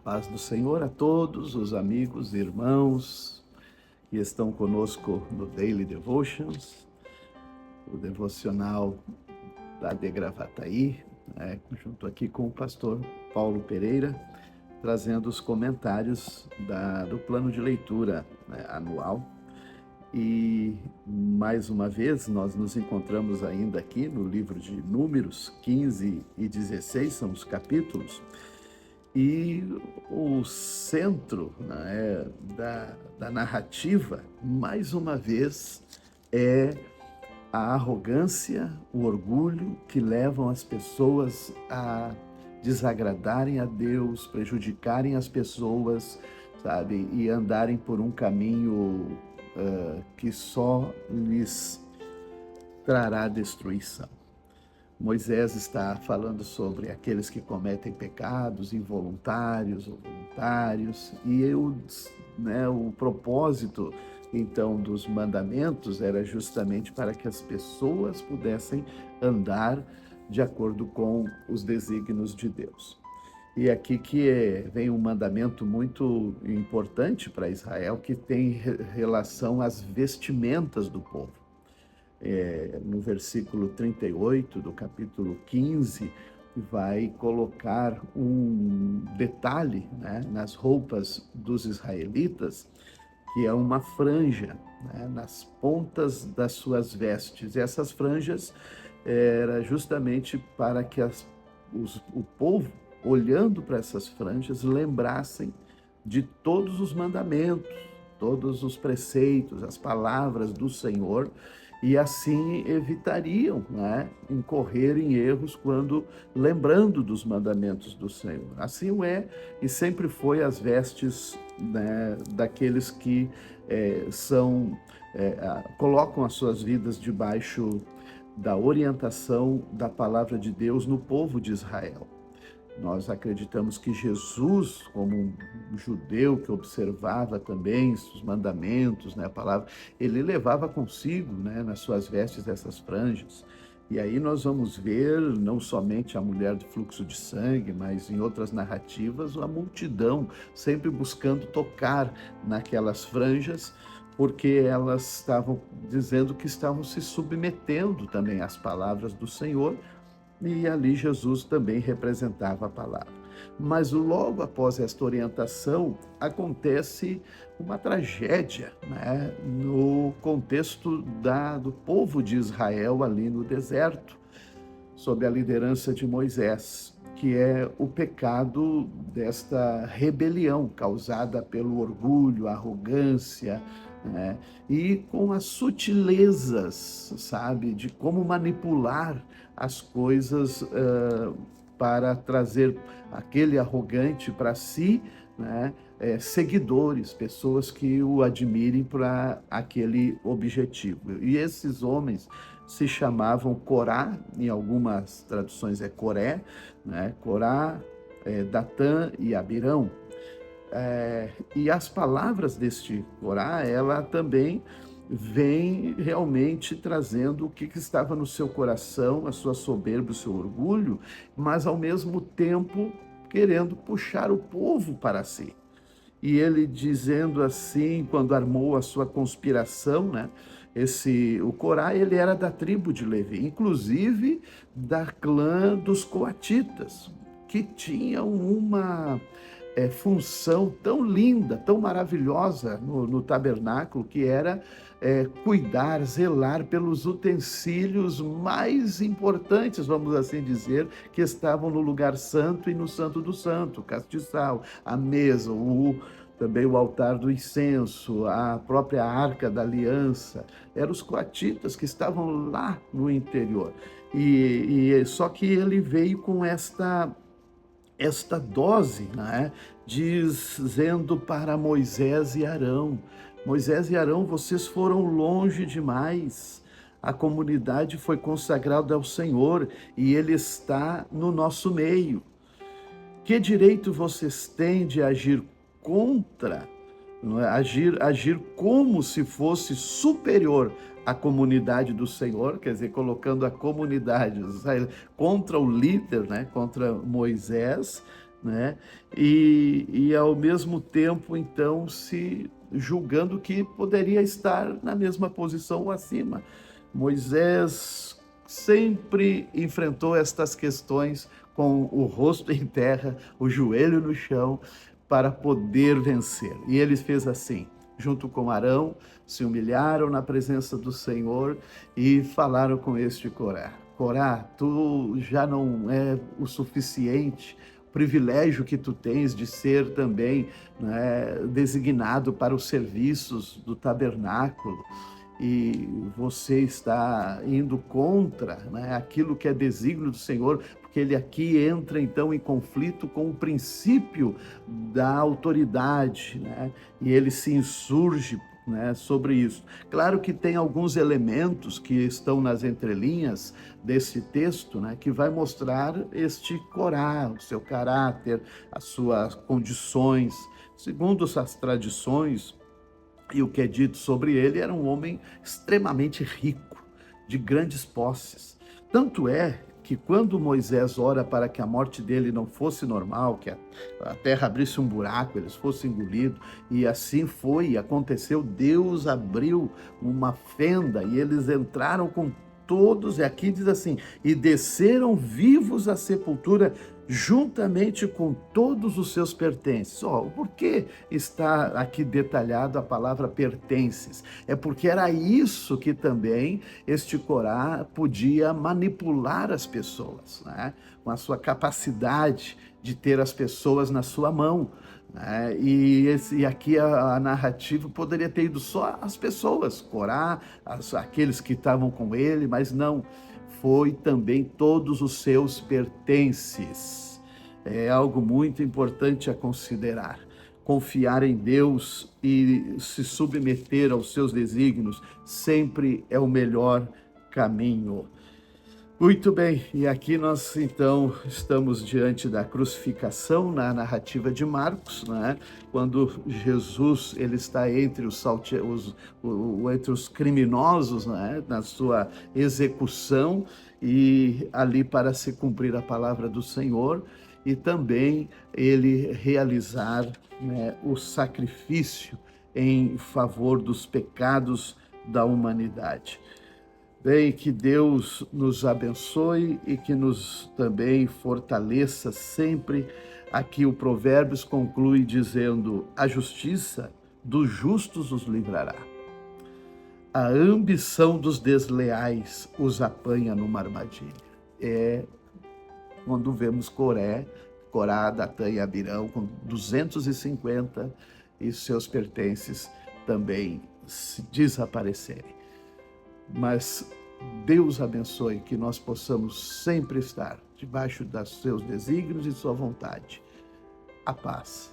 Paz do Senhor a todos os amigos e irmãos que estão conosco no Daily Devotions, o devocional da De Gravataí, junto aqui com o pastor Paulo Pereira, trazendo os comentários do plano de leitura anual. E, mais uma vez, nós nos encontramos ainda aqui no livro de Números 15 e 16, são os capítulos, e o centro da narrativa, mais uma vez, é a arrogância, o orgulho que levam as pessoas a desagradarem a Deus, prejudicarem as pessoas, sabe? E andarem por um caminho que só lhes trará destruição. Moisés está falando sobre aqueles que cometem pecados involuntários ou voluntários, e o propósito, então, dos mandamentos era justamente para que as pessoas pudessem andar de acordo com os desígnios de Deus. E aqui vem um mandamento muito importante para Israel, que tem relação às vestimentas do povo. No versículo 38 do capítulo 15, vai colocar um detalhe nas roupas dos israelitas, que é uma franja nas pontas das suas vestes. E essas franjas era justamente para que o povo, olhando para essas franjas, lembrassem de todos os mandamentos, todos os preceitos, as palavras do Senhor, e assim evitariam incorrer em erros quando lembrando dos mandamentos do Senhor. Assim e sempre foi as vestes daqueles que colocam as suas vidas debaixo da orientação da palavra de Deus no povo de Israel. Nós acreditamos que Jesus, como um judeu que observava também os mandamentos, a palavra, ele levava consigo, nas suas vestes, essas franjas. E aí nós vamos ver não somente a mulher do fluxo de sangue, mas em outras narrativas, a multidão sempre buscando tocar naquelas franjas, porque elas estavam dizendo que estavam se submetendo também às palavras do Senhor, e ali Jesus também representava a palavra. Mas logo após esta orientação, acontece uma tragédia no contexto do povo de Israel ali no deserto, sob a liderança de Moisés, que é o pecado desta rebelião causada pelo orgulho, arrogância, e com as sutilezas, sabe, de como manipular as coisas para trazer aquele arrogante para si, seguidores, pessoas que o admirem para aquele objetivo. E esses homens se chamavam Corá, em algumas traduções é Coré, Corá, Datã e Abirão. E as palavras deste Corá, ela também vem realmente trazendo o que estava no seu coração, a sua soberba, o seu orgulho, mas ao mesmo tempo querendo puxar o povo para si. E ele dizendo assim, quando armou a sua conspiração, o Corá, ele era da tribo de Levi, inclusive da clã dos coatitas, que tinham uma função tão linda, tão maravilhosa no tabernáculo, que era cuidar, zelar pelos utensílios mais importantes, vamos assim dizer, que estavam no lugar santo e no santo do santo, o castiçal, a mesa, também o altar do incenso, a própria arca da aliança. Eram os coatitas que estavam lá no interior. Só que ele veio com esta dose, dizendo para Moisés e Arão: Moisés e Arão, vocês foram longe demais. A comunidade foi consagrada ao Senhor e Ele está no nosso meio. Que direito vocês têm de agir contra, agir como se fosse superior à comunidade do Senhor, quer dizer, colocando a comunidade contra o líder, contra Moisés, né? E ao mesmo tempo, então, se julgando que poderia estar na mesma posição ou acima. Moisés sempre enfrentou estas questões com o rosto em terra, o joelho no chão, para poder vencer. E ele fez assim, junto com Arão, se humilharam na presença do Senhor e falaram com este Corá: Corá, tu já não é o suficiente, o privilégio que tu tens de ser também, né, designado para os serviços do tabernáculo, e você está indo contra, né, aquilo que é desígnio do Senhor, porque ele aqui entra então em conflito com o princípio da autoridade, né, e ele se insurge, né, sobre isso. Claro que tem alguns elementos que estão nas entrelinhas desse texto, né, que vai mostrar este Corá, o seu caráter, as suas condições. Segundo as tradições, e o que é dito sobre ele, era um homem extremamente rico, de grandes posses. Tanto é que quando Moisés ora para que a morte dele não fosse normal, que a terra abrisse um buraco, eles fossem engolidos, e assim foi, aconteceu, Deus abriu uma fenda e eles entraram com todos, e aqui diz assim, e desceram vivos à sepultura, juntamente com todos os seus pertences. Por que está aqui detalhado a palavra pertences? É porque era isso que também este Corá podia manipular as pessoas, né? Com a sua capacidade de ter as pessoas na sua mão, né? E aqui a narrativa poderia ter ido só as pessoas, Corá, aqueles que estavam com ele, mas não, foi também todos os seus pertences. É algo muito importante a considerar. Confiar em Deus e se submeter aos seus desígnios sempre é o melhor caminho. Muito bem, e aqui nós então estamos diante da crucificação na narrativa de Marcos, né? Quando Jesus ele está entre entre os criminosos, né? Na sua execução, e ali para se cumprir a palavra do Senhor, e também ele realizar, né, o sacrifício em favor dos pecados da humanidade. Bem, que Deus nos abençoe e que nos também fortaleça sempre. Aqui o Provérbios conclui dizendo: a justiça dos justos os livrará. A ambição dos desleais os apanha numa armadilha. É quando vemos Corá, Datã e Abirão com 250 e seus pertences também se desaparecerem. Mas Deus abençoe que nós possamos sempre estar debaixo dos seus desígnios e sua vontade. A paz.